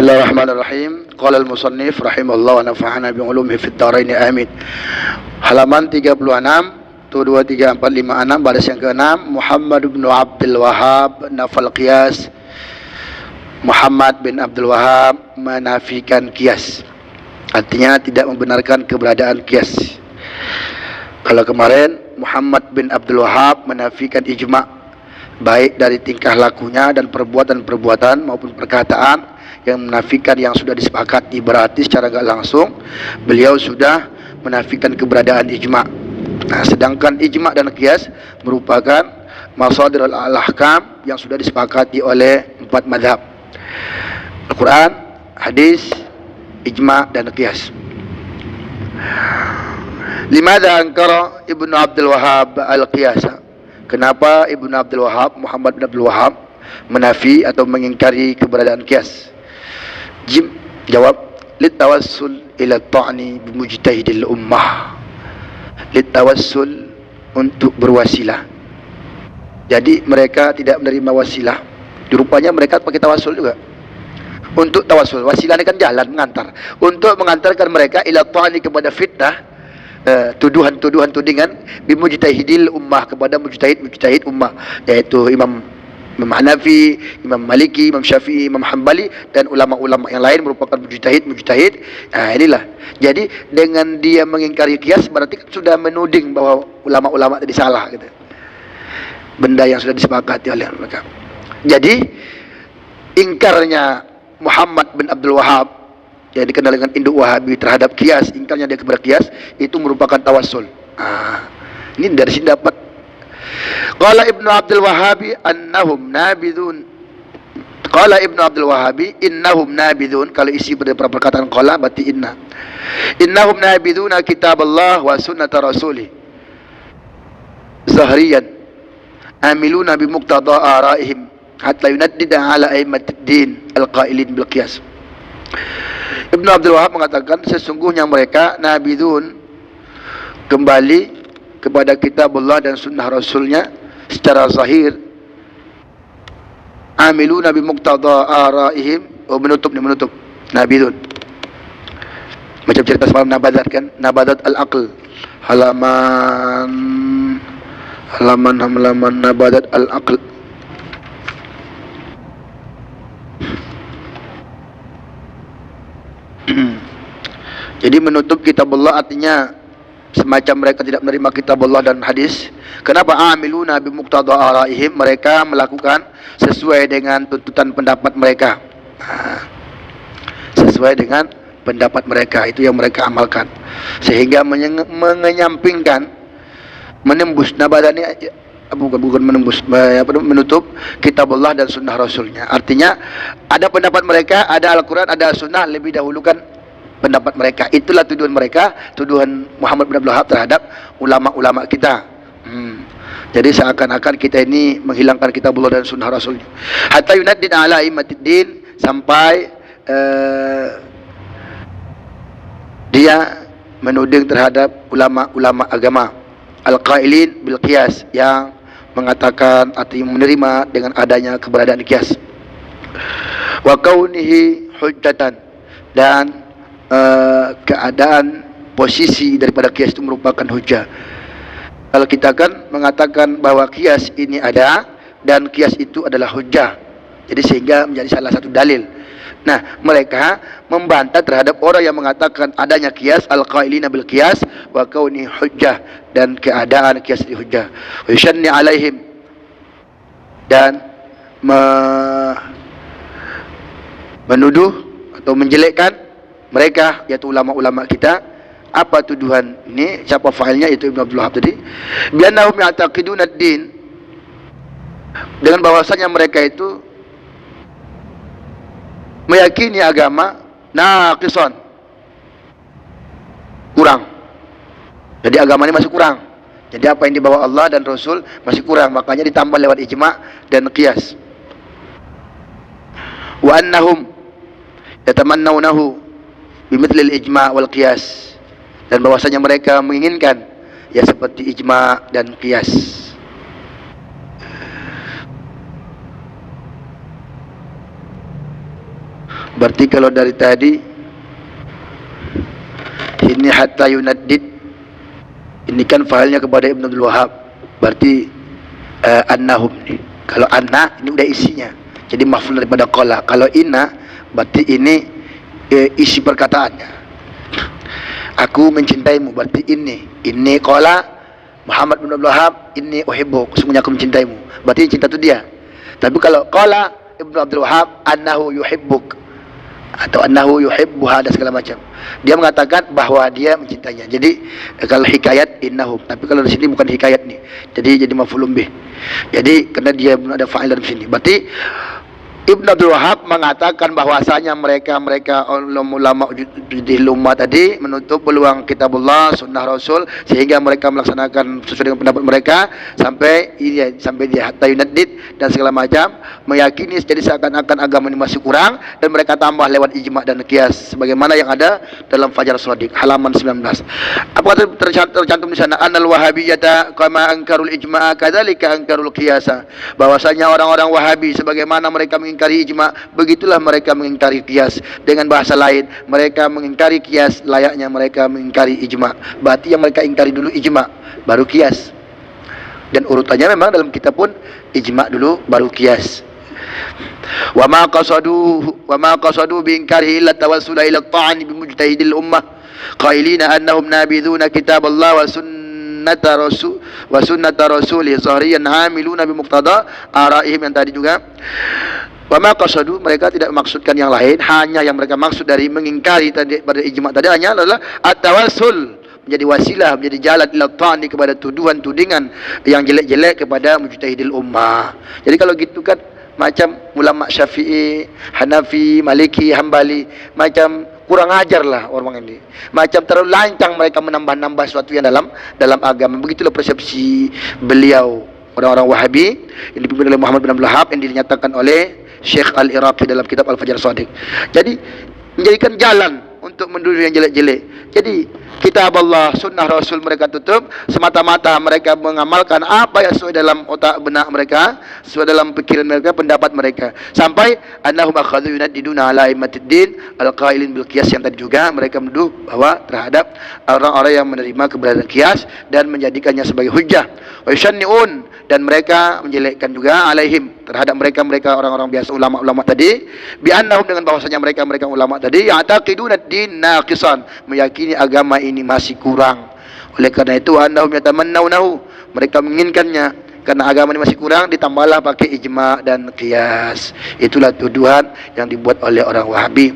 Bismillahirrahmanirrahim. Qala al-musannif rahimahullah wa nafa'ana bi'ulumihi fid dharain amin. Halaman 36 tu 2 3 4 5 6 baris yang ke-6. Muhammad bin Abdul Wahhab nafal qiyas. Muhammad bin Abdul Wahhab menafikan qiyas. Artinya tidak membenarkan keberadaan qiyas. Kalau kemarin Muhammad bin Abdul Wahhab menafikan ijma', baik dari tingkah lakunya dan perbuatan-perbuatan maupun perkataan yang menafikan yang sudah disepakati, berarti secara enggak langsung beliau sudah menafikan keberadaan ijma'. Nah, sedangkan ijma' dan qiyas merupakan masadir al-ahkam yang sudah disepakati oleh 4 mazhab: Al-Quran, hadis, ijma' dan qiyas. Limadha ankara Ibnu Abdul Wahhab al-qiyasa? Kenapa Ibnu Abdul Wahhab, Muhammad bin Abdul Wahhab, menafi atau mengingkari keberadaan qiyas? Jawab, litawassul ila ta'ni bimujtahidil ummah. Litawassul, untuk berwasilah. Jadi mereka tidak menerima wasilah. Rupanya mereka pakai tawassul juga. Untuk tawassul, wasilah ini kan jalan mengantar. Untuk mengantarkan mereka ila ta'ni, kepada fitnah, tuduhan-tuduhan tudingan bimujtahidil ummah, kepada mujtahid ummah, yaitu Imam Hanafi, Imam Maliki, Imam Syafi'i, Imam Hanbali dan ulama-ulama yang lain merupakan mujtahid. Inilah. Jadi dengan dia mengingkari qiyas berarti kan sudah menuding bahwa ulama-ulama tadi salah gitu. Benda yang sudah disepakati oleh mereka. Jadi ingkarnya Muhammad bin Abdul Wahhab, yang dikenal dengan induk Wahabi, terhadap qiyas, ingkarnya dia kepada qiyas, itu merupakan tawassul. Ini dari sini dapat. Qala Ibnu Abdul Wahhabi annahum nabidun. Qala Ibnu Abdul Wahhabi innahum nabidun. Kalau isi pada perkataan qala berarti inna. Innahum nabiduna kitab Allah wa sunnata rasulih zahriyan amiluna bimuqtada araihim hatta yunaddida ala aimatid din alqailin bil qiyas. Ibnu Abdul Wahhab mengatakan sesungguhnya mereka nabidun, kembali kepada kitab Allah dan sunnah Rasulnya secara zahir, amiluna bimuqtada araihim, menutup nabidun, macam cerita semalam nabadat kan, nabadat al-aql, halaman nabadat al-aql. Jadi menutup kitab Allah artinya semacam mereka tidak menerima kitab Allah dan hadis. Kenapa? Amiluna bimuqtada araihim, mereka melakukan sesuai dengan tuntutan pendapat mereka. Sesuai dengan pendapat mereka, itu yang mereka amalkan, sehingga menyampingkan, menembus nabadani, bukan menembus, menutup kitab Allah dan sunnah Rasulnya. Artinya ada pendapat mereka, ada Al-Quran, ada sunnah, lebih dahulukan pendapat mereka. Itulah tuduhan mereka, tuduhan Muhammad bin Abdul Wahhab terhadap ulama-ulama kita. Jadi seakan-akan kita ini menghilangkan kitab Allah dan sunnah Rasulnya. Hatta yunaddid ala imatiddin, sampai dia menuding terhadap ulama-ulama agama al-qailin bil qiyas, yang mengatakan atau yang menerima dengan adanya keberadaan qiyas. Wa kaunihi hujjatan, dan keadaan posisi daripada qiyas itu merupakan hujjah. Kalau kita kan mengatakan bahwa qiyas ini ada dan qiyas itu adalah hujjah, jadi sehingga menjadi salah satu dalil. Nah, mereka membantah terhadap orang yang mengatakan adanya qiyas, al-qailina bil qiyas wa kauni hujjah, dan keadaan qiyas itu hujjah. Wa yushanni alaihim, dan menuduh atau menjelekkan mereka, yaitu ulama-ulama kita. Apa tuduhan ini? Siapa failnya? Itu Ibnu Abdul Wahhab tadi. Biannahum ya'taqiduna ad-din, dengan bahwasanya mereka itu meyakini agama naqisan, kurang. Jadi agama ini masih kurang. Jadi apa yang dibawa Allah dan Rasul masih kurang, makanya ditambah lewat ijma' dan qiyas. Wa annahum yatamannawnahu bimithlil ijma' wal qiyas, dan bahwasanya mereka menginginkan ya seperti ijma' dan qiyas. Berarti kalau dari tadi ini hatta yunaddid, ini kan failnya kepada Ibnu Abdul Wahab. Berarti annahum nih. Kalau anna ini udah isinya. Jadi maf'ul daripada qala. Kalau inna berarti ini isi perkataannya. Aku mencintaimu, berarti ini qala Muhammad bin Abdul Wahab, inni uhibbuk, sesungguhnya aku mencintaimu. Berarti cinta itu dia. Tapi kalau qala Ibnu Abdul Wahab annahu yuhibbuk atau annahu yuhibbuha dan segala macam, dia mengatakan bahwa dia mencintainya. Jadi kalau hikayat innahum, tapi kalau di sini bukan hikayat nih. Jadi maf'ulun bih. Jadi karena dia ada fa'il dalam sini. Berarti Ibnu Abdul Wahab mengatakan bahwasanya mereka ulama judil ummah tadi menutup peluang kitabullah, sunnah Rasul, sehingga mereka melaksanakan sesuai dengan pendapat mereka sampai dia hatta yunaddid dan segala macam, meyakini jadi seakan-akan agama ini masih kurang, dan mereka tambah lewat ijma' dan qiyas sebagaimana yang ada dalam Fajar Shadiq halaman 19. Apa tercantum di sana? Annal wahabiyyata kama angkarul ijma'a kadzalika angkarul qiyasa. Bahwasanya orang-orang Wahabi sebagaimana mereka mengingkari ijma', begitulah mereka mengingkari qiyas. Dengan bahasa lain, mereka mengingkari qiyas layaknya mereka mengingkari ijma'. Berarti yang mereka ingkari dulu ijma', baru qiyas. Dan urutannya memang dalam kitab pun ijma' dulu baru qiyas. Wa ma qasadu bi inkarihi illa tawassula ila at-ta'ni bi mujtahidil ummah qailina annahum nabidhuna kitaballah wa sunnata rasulih zahriyan amiluna bi muqtada araihim, yang tadi juga. Wa ma qasadu, mereka tidak maksudkan yang lain, hanya yang mereka maksud dari mengingkari tadi pada ijma' tadi hanya adalah at-tawassul, menjadi wasilah, menjadi jalan ila ta'ni, kepada tuduhan-tudingan yang jelek-jelek kepada mujtahidil ummah. Jadi kalau gitu kan macam ulama Syafi'i, Hanafi, Maliki, Hambali, macam kurang ajar lah orang ini. Macam terlalu lancang mereka menambah-nambah sesuatu yang dalam agama. Begitulah persepsi beliau orang-orang Wahabi yang dipimpin oleh Muhammad bin Abdul Wahab, yang dinyatakan oleh Syekh Al-Iraqi dalam kitab Al-Fajar Shadiq. Jadi menjadikan jalan untuk menuduh yang jelek-jelek. Jadi kitab Allah, sunnah Rasul mereka tutup, semata-mata mereka mengamalkan apa yang sesuai dalam otak benak mereka, sesuai dalam pikiran mereka, pendapat mereka. Sampai annahum akhadhu yunaddiduna ala immatiddin al-qailin bil qiyas, yang tadi juga mereka menuduh bahwa terhadap orang-orang yang menerima keberadaan qiyas dan menjadikannya sebagai hujjah. Wa yushanni'un, dan mereka menjelekkan juga alaihim, terhadap mereka orang-orang biasa, ulama-ulama tadi, bi annahum, dengan bahwasanya mereka ulama tadi ya'taqiduna ad-din naqisan, meyakini agama ini masih kurang. Oleh karena itu annahum yatamannawnahu, mereka menginginkannya karena agama ini masih kurang, ditambahlah pakai ijma' dan qiyas. Itulah tuduhan yang dibuat oleh orang Wahabi.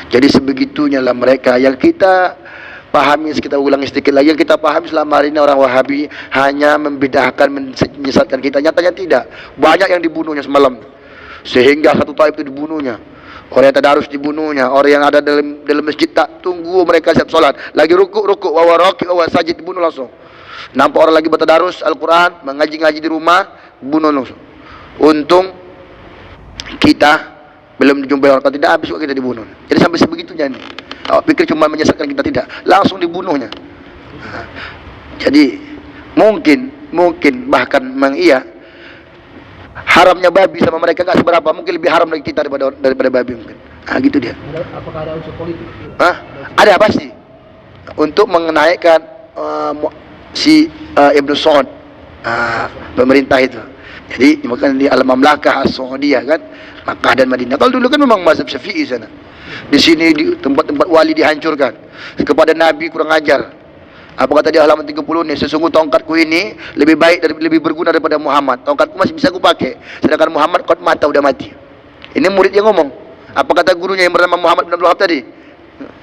Jadi sebegitunya lah mereka. Yang kita pahami, kita ulangi sedikit lagi, yang kita pahami selama hari ini orang Wahabi hanya membedakan, menyesatkan kita. Nyatanya tidak. Banyak yang dibunuhnya semalam, sehingga satu taib itu dibunuhnya. Orang yang tadarus dibunuhnya, orang yang ada dalam masjid tak tunggu mereka siap solat, lagi rukuk wa waraqi wa sajid, dibunuh langsung. Nampak orang lagi bertadarus Al-Quran, mengaji-ngaji di rumah, bunuh langsung. Untung kita belum dijumpai orang, kalau tidak habis kita dibunuh. Jadi sampai sebegitunya ini. Awak pikir cuma menyesatkan kita, tidak, langsung dibunuhnya. Jadi mungkin bahkan memang iya, haramnya babi sama mereka gak seberapa, mungkin lebih haram lagi kita daripada babi mungkin. Gitu dia. Apakah ada unsur politik? Ada pasti. Untuk mengenaikkan si Ibnu Saud, pemerintah itu. Jadi makanya di Al-Mamlakah As-Saudiyah kan, Makkah dan Madinah. Kalau dulu kan memang mazhab Syafi'i sana. Di sini di tempat-tempat wali dihancurkan. Kepada Nabi kurang ajar. Apa kata dia halaman 30 nih, sesungguh tongkatku ini lebih baik dan lebih berguna daripada Muhammad. Tongkatku masih bisa aku pakai, sedangkan Muhammad qad mata, udah mati. Ini murid yang ngomong. Apa kata gurunya yang bernama Muhammad bin Abdul Wahab tadi?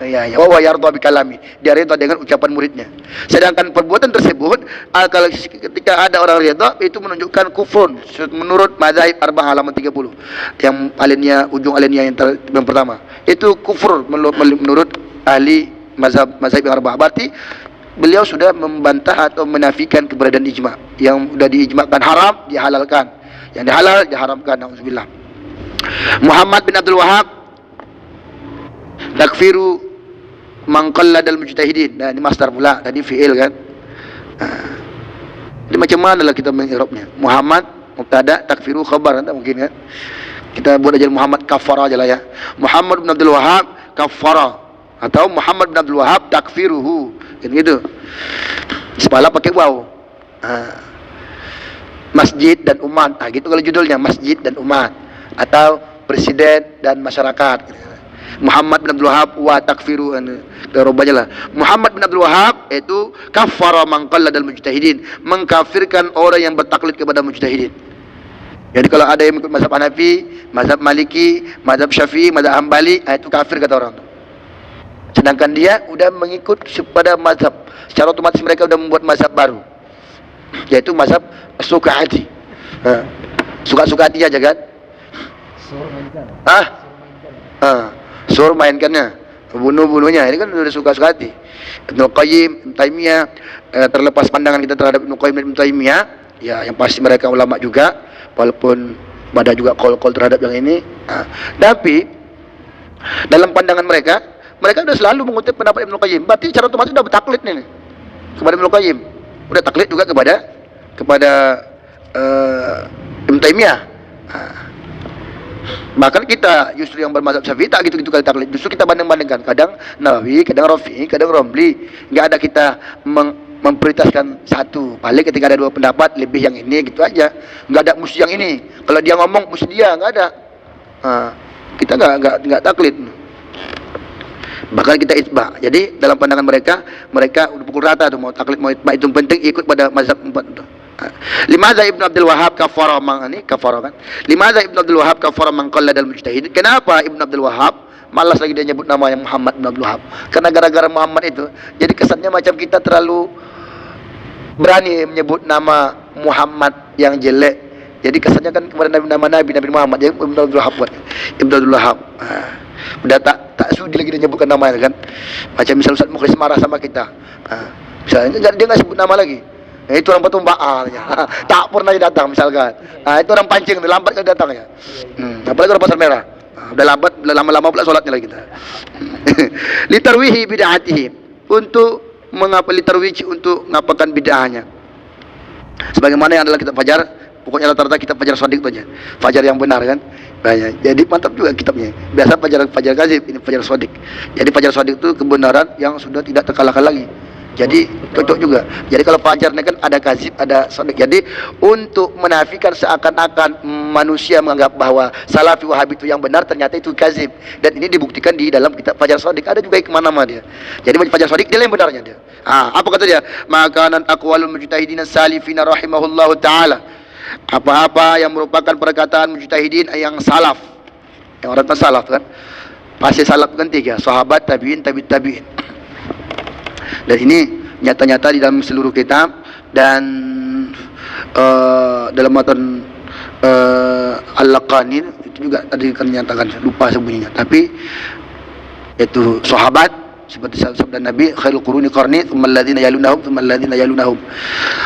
Ya, wa yarda bi kalami. Dia reda dengan ucapan muridnya. Sedangkan perbuatan tersebut, kalau ketika ada orang reda, itu menunjukkan kufur menurut mazhab Arba'ah halaman 30. Yang alinnya, ujung alinnya yang pertama. Itu kufur menurut ahli mazhab yang Arba'ah. Berarti beliau sudah membantah atau menafikan keberadaan ijma'. Yang sudah diijma'kan haram, dihalalkan. Yang dihalal, diharamkan. Na'udzubillah. Muhammad bin Abdul Wahab takfiru man qalladal mujtahidin. Nah, ini masdar pula, tadi fi'il kan. Ini macam mana lah kita mengirabnya? Muhammad mubtada, takfiru khabar, kan? Mungkin kan. Kita buat aja Muhammad kafara aja lah ya. Muhammad bin Abdul Wahab kafara, atau Muhammad bin Abdul Wahab takfiruhu, gitu. Sepala pakai waw. Masjid dan umat, gitu kalau judulnya, masjid dan umat, atau presiden dan masyarakat. Muhammad bin Abdul Wahab wa takfiru, aja lah. Muhammad bin Abdul Wahab itu kafara man qalladal mujtahidin, mengkafirkan orang yang bertaklid kepada mujtahidin. Jadi kalau ada yang ikut mazhab Hanafi, mazhab Maliki, mazhab Syafi'i, mazhab Hambali, itu kafir kata orang. Sedangkan dia udah mengikut pada mazhab, secara otomatis mereka udah membuat mazhab baru, yaitu mazhab Suka-hati. Suka-suka hati aja kan? Sur mainkannya, bunuh-bunuhnya. Ini kan udah suka-suka hati. Ibnu Qayyim, Ibnu Taimiyah, terlepas pandangan kita terhadap Ibnu Qayyim dan Ibnu Taimiyah, ya yang pasti mereka ulama juga, walaupun ada juga kol-kol terhadap yang ini. Tapi dalam pandangan mereka udah selalu mengutip pendapat Ibnu Qayyim. Berarti secara otomatis udah bertaklid nih kepada Ibnu Qayyim. Udah taklid juga kepada Ibnu Taimiyah. Bahkan kita justru yang bermazhab Syafi'i tak gitu-gitu kali taklid. Justru kita banding-bandingkan. Kadang Nawawi, kadang Rafi'i, kadang Romli. Enggak ada kita memprioritaskan satu. Paling ketika ada dua pendapat lebih yang ini, gitu aja. Enggak ada mesti yang ini. Kalau dia ngomong mesti dia, enggak ada. Kita enggak taklid. Bahkan kita itba. Jadi dalam pandangan mereka udah pukul rata tuh, mau taklid mau itba, itu penting ikut pada mazhab empat itu. Limadza Ibnu Abdul Wahab kafara kafara kan? Limadza Ibnu Abdul Wahab kafara man qalladal mujtahid? Kenapa Ibnu Abdul Wahab malas lagi dia nyebut nama yang Muhammad bin Abdul Wahab? Karena gara-gara Muhammad itu, jadi kesannya macam kita terlalu berani menyebut nama Muhammad yang jelek. Jadi kesannya kan kepada nama Nabi Muhammad, jadi Ibnu Abdul Wahab buat Ibnu Abdul Wahab. Udah tak sudi lagi dia nyebutkan nama kan? Macam misal Ustaz Mukhlis marah sama kita. Misalnya dia nggak sebut nama lagi. Itu orang Patumbaan tak pernah datang misalkan. Itu orang pancing, lambat kali datangnya. Apalagi orang Pasar Merah. Udah lambat, lama-lama pula sholatnya lagi kita. Litarwihi bid'atihi, untuk mengapa litarwihi, untuk ngapakan bid'ahnya. Sebagaimana yang adalah kitab Fajar, pokoknya rata-rata kitab Fajar Shadiq saja. Fajar yang benar kan? Banyak. Jadi mantap juga kitabnya. Biasa Fajar Kazib, ini Fajar Shadiq. Jadi Fajar Shadiq itu kebenaran yang sudah tidak terkalahkan lagi. Jadi cocok juga. Jadi kalau Fajar ini kan ada Kazib, ada Shadiq. Jadi untuk menafikan seakan-akan manusia menganggap bahwa Salafi Wahabi itu yang benar, ternyata itu Kazib. Dan ini dibuktikan di dalam kitab Fajar Shadiq. Ada juga kemana-mana dia. Jadi Fajar Shadiq dia yang benarnya dia. Apa kata dia? Makanan aqwalul mujtahidin salifina rahimahullahu ta'ala. Apa-apa yang merupakan perkataan mujtahidin yang salaf. Yang orang salaf kan. Pasti salaf kan tiga, sahabat, tabi'in, tabi'in. Dan ini nyata-nyata di dalam seluruh kitab, dan dalam matan Al-Laqani itu juga tadi kan nyatakan, lupa sebunyinya, tapi itu sahabat seperti sabda Nabi, khairul quruni qarni tsumma alladziina yalunahum tsumma alladziina yalunahum.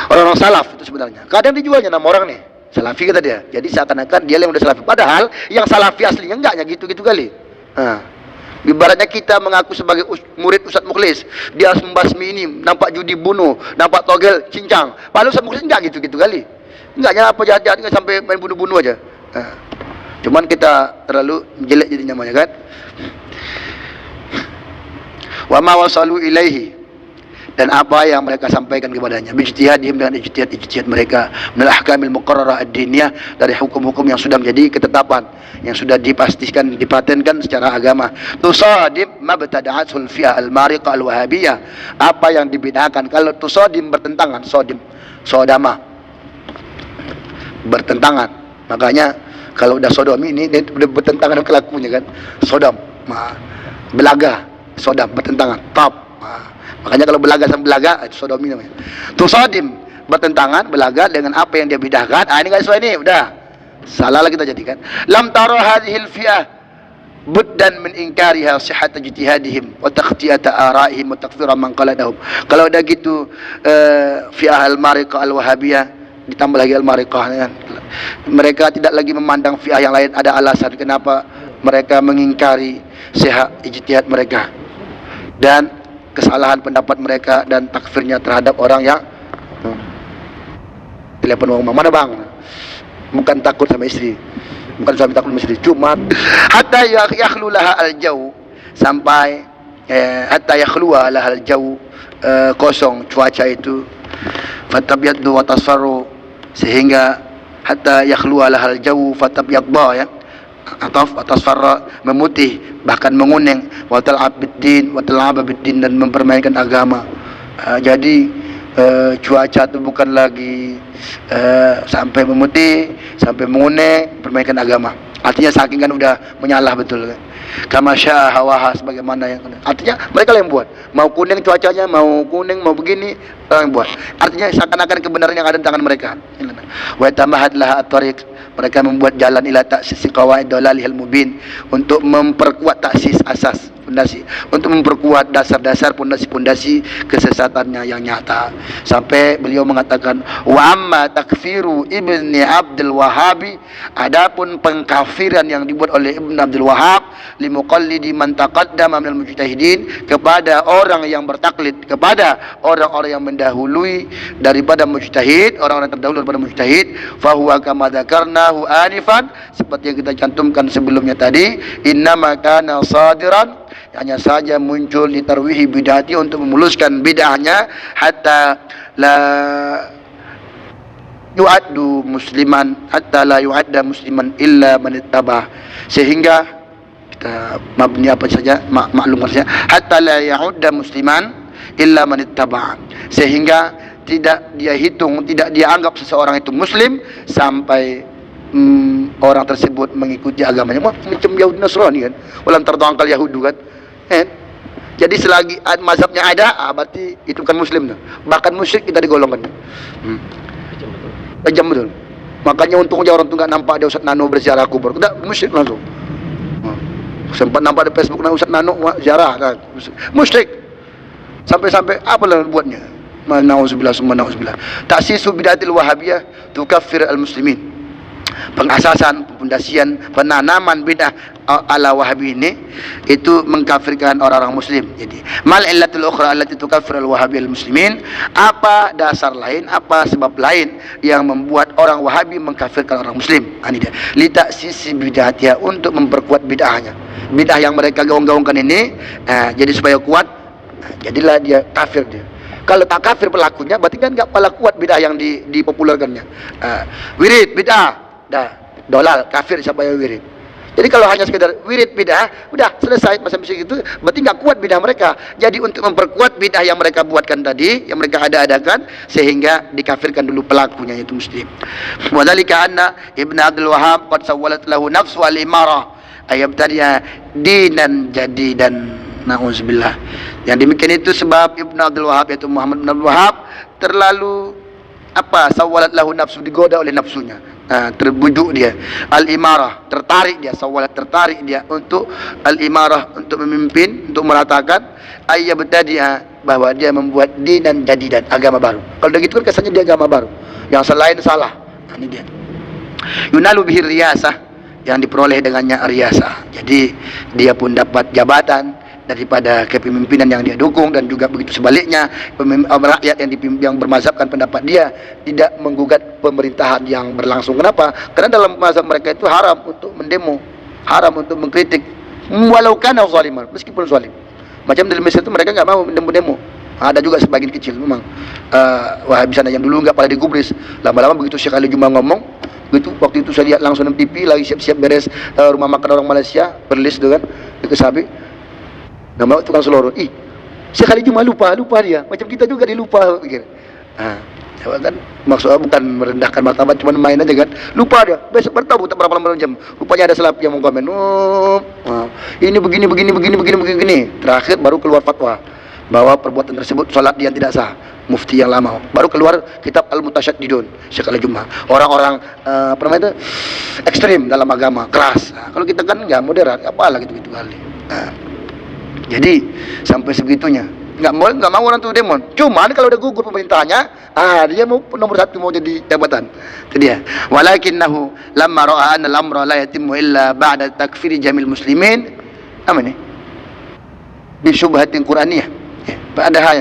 Orang-orang salaf itu sebenarnya kadang dijualnya nama orang nih salafi kata dia, jadi seakan-akan dia yang udah salafi, padahal yang salafi aslinya enggaknya gitu-gitu kali. Ibaratnya kita mengaku sebagai murid Ustaz Mukhlis, dia membasmi ini, nampak judi bunuh, nampak togel cincang. Padahal Ustaz Mukhlis enggak gitu-gitu kali. Enggaknya apa jahat-jahat, enggak sampai main bunuh-bunuh aja. Cuman kita terlalu jelek jadi namanya kan. Wa ma wasalu ilaihi, dan apa yang mereka sampaikan kepadanya, bijtihadihim, dengan ijtihad mereka, minal ahkamil muqarrarah ad-diniyah, dari hukum-hukum yang sudah menjadi ketetapan, yang sudah dipastikan, dipatenkan secara agama. Tusadim mabtada'atul fi'ah al-mariqah al-wahabiyah, apa yang dibid'ahkan. Kalau tusadim bertentangan, sodama bertentangan. Makanya kalau udah sodomi ini dia udah bertentangan dengan kelakuannya kan. Sodom, belaga, sodam bertentangan, top. Makanya kalau belaga sama belaga itu sodomi namanya. Tusadim bertentangan, belaga dengan apa yang dia bidahkan. Ini enggak sesuai nih, udah salah lagi kita jadikan. Lam tara hadhil fi'ah buddan min inkariha sihhat ijtihadihim wa taqtiyat ara'ihim wa takfira man qaladahum. Kalau udah gitu fi'ah al-mariqah al-wahabiyah ditambah lagi al-mariqah kan. Mereka tidak lagi memandang fi'ah yang lain, ada alasan kenapa mereka mengingkari sihhat ijtihad mereka dan kesalahan pendapat mereka dan takfirnya terhadap orang yang telepon rumah, mana bang, bukan takut sama istri, bukan suami taklul masjid, Jumat. Hatta yakhlu laha al-jaw, sampai hatta yakhluwa laha al-jaw, kosong cuaca itu. Fatabyaddu wa tasfarru, sehingga hatta yakhluwa laha al-jaw fatabyadda, ya, atau tasfarra, memutih bahkan menguning, wa tal'ab bid-din wa tal'aba bid-din, dan mempermainkan agama. Jadi cuaca itu bukan lagi sampai memutih, sampai menguning, permainkan agama. Artinya saking kan udah menyalah betul kan. Kama syaa hawaha, sebagaimana yang artinya mereka yang buat. Mau kuning cuacanya, mau kuning, mau begini, orang yang buat. Artinya seakan-akan kebenaran yang ada di tangan mereka. Wa tamahad laha at-tariq, mereka membuat jalan ila ta'sis qawaid dalalihil mubin, untuk memperkuat taksis asas fondasi, untuk memperkuat dasar-dasar pondasi-pondasi kesesatannya yang nyata. Sampai beliau mengatakan, wa amma takfiru Ibni Abdul Wahhabi, adapun pengkafiran yang dibuat oleh Ibn Abdul Wahhab limuqallidi man taqaddama minal mujtahidin, kepada orang yang bertaklid, kepada orang-orang yang mendahului daripada mujtahid, orang-orang terdahulu daripada mujtahid, fahuwa kama dzakarnahu anifan, seperti yang kita cantumkan sebelumnya tadi, innama kana sadiran, hanya saja muncul di tarwihi bid'ati, untuk memuluskan bid'ahnya, hatta la yu'addu musliman, hatta la yu'adda musliman illa man ittaba, sehingga kita mabni apa saja maklum saja, hatta la ya'udda musliman illa man ittaba, sehingga tidak dia hitung, tidak dia anggap seseorang itu muslim sampai orang tersebut mengikuti agamanya. Macam Yahudi Nasrani kan, walan tardangkal Yahudu kan. Jadi selagi mazhabnya ada, berarti itu bukan muslim tuh. Bahkan musyrik kita digolongkan. Kejam betul. Makanya untungnya orang tuh nggak nampak ada Ustaz Nano berziarah kubur, udah musyrik langsung. Sempat nampak di Facebook Ustaz Nano ziarah, kan musyrik. Sampai-sampai apa lah buatnya? Nauzubillah summa nauzubillah. Ta'sisu bid'atil wahabiyah tukaffir al-muslimin. Pengasasan, pembundasian, penanaman bid'ah ala wahabi ini itu mengkafirkan orang-orang muslim. Jadi mal illatul ukhra allati tukaffir al-wahabi al-muslimin, apa dasar lain, apa sebab lain yang membuat orang wahabi mengkafirkan orang muslim? Ini dia, li ta'sisi bid'ahnya, untuk memperkuat bid'ahnya. Bid'ah yang mereka gaung-gaungkan ini, jadi supaya kuat, jadilah dia kafir dia. Kalau tak kafir pelakunya, berarti kan nggak pala kuat bid'ah yang dipopulerkannya. Wirid bid'ah, dah dolal, kafir siapa yang wirid. Jadi kalau hanya sekedar wirid bid'ah, udah selesai masa itu, berarti nggak kuat bid'ah mereka. Jadi untuk memperkuat bid'ah yang mereka buatkan tadi, yang mereka ada-adakan, sehingga dikafirkan dulu pelakunya, yaitu muslim. Wa dzalika anna Ibn Abdul Wahhab qad sawwalat lahu nafsu al-imarah ayyabtadiya dinan jadidan, na'udzubillah. Yang demikian itu sebab Ibn Abdul Wahhab, yaitu Muhammad bin Abdul Wahhab, terlalu sawwalat lahu nafsu, digoda oleh nafsunya, terbujuk dia, al-imarah, tertarik dia, sawwalat, tertarik dia untuk al-imarah, untuk memimpin, untuk meratakan, ayyabtadi'a, bahwa dia membuat dinan jadidan, agama baru. Kalau begitu kan kesannya dia agama baru, yang selain salah. Ini dia, yunalu bihi riyasah, yang diperoleh dengannya riyasah. Jadi dia pun dapat jabatan daripada kepemimpinan yang dia dukung, dan juga begitu sebaliknya, rakyat yang bermazhabkan pendapat dia tidak menggugat pemerintahan yang berlangsung. Kenapa? Karena dalam mazhab mereka itu haram untuk mendemo, haram untuk mengkritik, walau kana zaliman, meskipun zalim. Macam di Mesir itu mereka nggak mau demo-demo. Ada juga sebagian kecil memang Wahabi sana yang dulu nggak pada digubris. Lama-lama begitu Syekh Ali Juma ngomong begitu, waktu itu saya lihat langsung di TV lagi siap-siap beres rumah makan orang Malaysia, berlis dengan ke Sabi. Nama tukang selorong, Syekh Ali Juma lupa dia, macam kita juga dilupa pikir. Kan maksudnya bukan merendahkan martabat, cuma main aja kan, lupa dia. Besok bertahu tak berapa lama jam, rupanya ada selap yang mau komen, ini begini. Terakhir baru keluar fatwa bahwa perbuatan tersebut salat yang tidak sah. Mufti yang lama baru keluar kitab Al-Mutasyaddidun, Syekh Ali Juma. Orang-orang ekstrim dalam agama, keras. Kalau kita kan nggak moderat, apalah gitu kali. Jadi sampai segitunya, nggak mau orang tuh demo. Cuman kalau udah gugur pemerintahnya, dia mau nomor satu, mau jadi jabatan. Itu dia. Walakinnahu lamma ra'a anna al-amra la yatimmu illa ba'da takfiri jamil muslimin. Apa nih? Bi syubhatin Qur'aniyah. Ada hal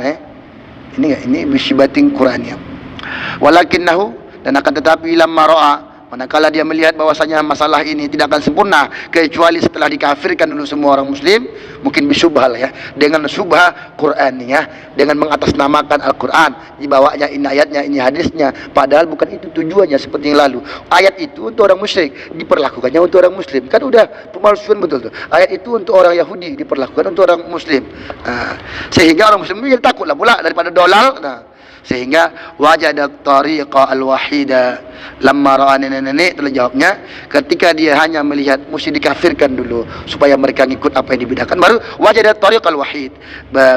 ini bisyubhatin Qur'aniyah. Walakinnahu, dan akan tetapi lamma ra'a, Manakala dia melihat bahwasanya masalah ini tidak akan sempurna kecuali setelah dikafirkan dulu semua orang muslim, mungkin bisyubhah lah ya, dengan syubhah Qur'aniyah, dengan mengatasnamakan Al-Qur'an, dibawanya ini ayatnya, ini hadisnya, padahal bukan itu tujuannya seperti yang lalu. Ayat itu untuk orang musyrik, diperlakukannya untuk orang muslim. Kan udah pemalsuan betul tuh. Ayat itu untuk orang Yahudi, diperlakukan untuk orang muslim. Sehingga orang muslim jadi takutlah pula daripada dolal. Sehingga wajada tariqa al-wahida lamma ra'a nenek telah jawabnya, ketika dia hanya melihat mesti dikafirkan dulu supaya mereka ngikut apa yang dibedakan, baru wajada tariqa al-wahid,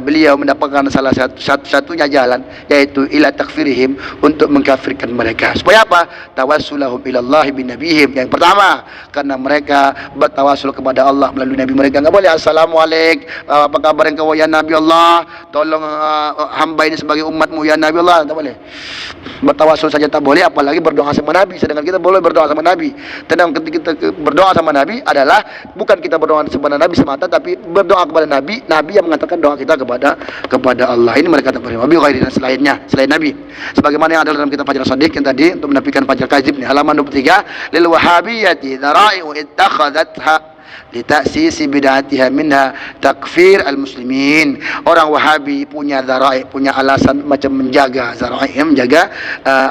beliau mendapatkan salah satu-satunya jalan, yaitu ila takfirihim, untuk mengkafirkan mereka. Supaya apa? Tawassulahum ilallahi bin nabihim. Yang pertama, karena mereka bertawasul kepada Allah melalui nabi mereka. Enggak boleh assalamualaikum, apa kabar engkau ya nabi Allah, tolong hamba ini sebagai umatmu ya nabi Allah, tak boleh. Bertawasul saja tak boleh, apalagi berdoa sama Nabi. Sedangkan kita boleh berdoa sama Nabi. Tenang, ketika kita berdoa sama Nabi adalah bukan kita berdoa kepada Nabi semata, tapi berdoa kepada Nabi. Nabi yang mengatakan doa kita kepada Allah. Ini mereka tak boleh. Wabi ghairi, dan selainnya, selain Nabi. Sebagaimana yang ada dalam kitab Fajar Shadiq yang tadi untuk menafikan Fajar Kadzib nih, halaman 23, lil wahabiyyati dzara'i'u ittakhadhatha litasisi bid'atiha minha takfir al-muslimin. Orang Wahabi punya dzara'i, punya alasan macam menjaga dzara'i, menjaga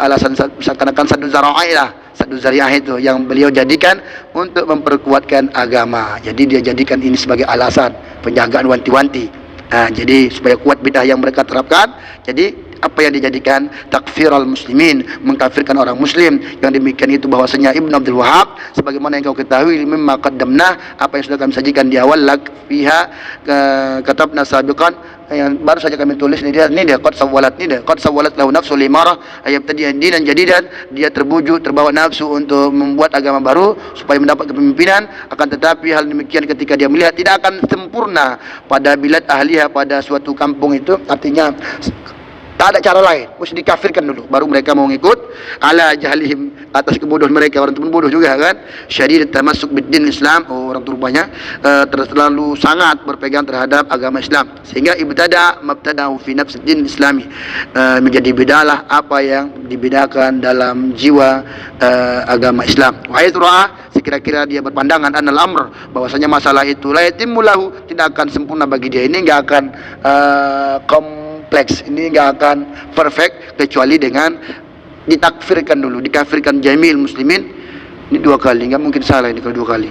alasan seakan-akan sadu dzara'i lah, sadu zariah itu yang beliau jadikan untuk memperkuatkan agama. Jadi dia jadikan ini sebagai alasan penjagaan wanti-wanti. Jadi supaya kuat bidah yang mereka terapkan. Jadi apa yang dijadikan takfiral muslimin, mengkafirkan orang muslim. Yang demikian itu bahwasanya Ibnu Abdul Wahab, sebagaimana yang kau ketahui, mimma qaddamna, apa yang sudah kami sajikan di awal, lak fiha katabna sabiqan, yang baru saja kami tulis. Ini dia qad sawwalat lahu nafsul imarah ayat tadi dinan jadidan, dia terbujuk, terbawa nafsu untuk membuat agama baru supaya mendapat kepemimpinan. Akan tetapi hal demikian ketika dia melihat tidak akan sempurna pada bilad ahliha, pada suatu kampung itu, artinya tak ada cara lain, mesti dikafirkan dulu baru mereka mau ngikut. Ala jahlihim, atas kebodohan mereka. Orang itu pun bodoh juga kan, syadid tamassuk biddin Islam. Orang itu rupanya terlalu sangat berpegang terhadap agama Islam, sehingga mabtada'u fi nafs din islami, menjadi bidalah apa yang dibedakan dalam jiwa agama Islam. Wa ayatra, sekira-kira dia berpandangan anal amr, bahwasanya masalah itu la yatimmu lahu, tidak akan sempurna bagi dia, ini enggak akan kompleks, ini enggak akan perfect kecuali dengan ditakfirkan dulu, dikafirkan jamil muslimin. Ini dua kali, enggak mungkin salah ini kalau dua kali.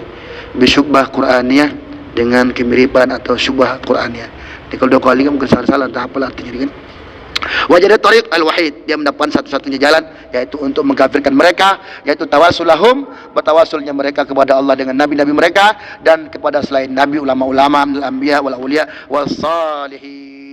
Bisyubhah Qur'aniyah, dengan kemiripan atau syubhah Qur'aniyah. Ini kalau dua kali enggak mungkin salah, entah apalah artinya kan. Wajada tariq al-wahid, dia mendapatkan satu-satunya jalan, yaitu untuk mengkafirkan mereka, yaitu tawasulahum, bertawasulnya mereka kepada Allah dengan nabi-nabi mereka dan kepada selain nabi, ulama-ulama, al-anbiya wal auliya was salihin.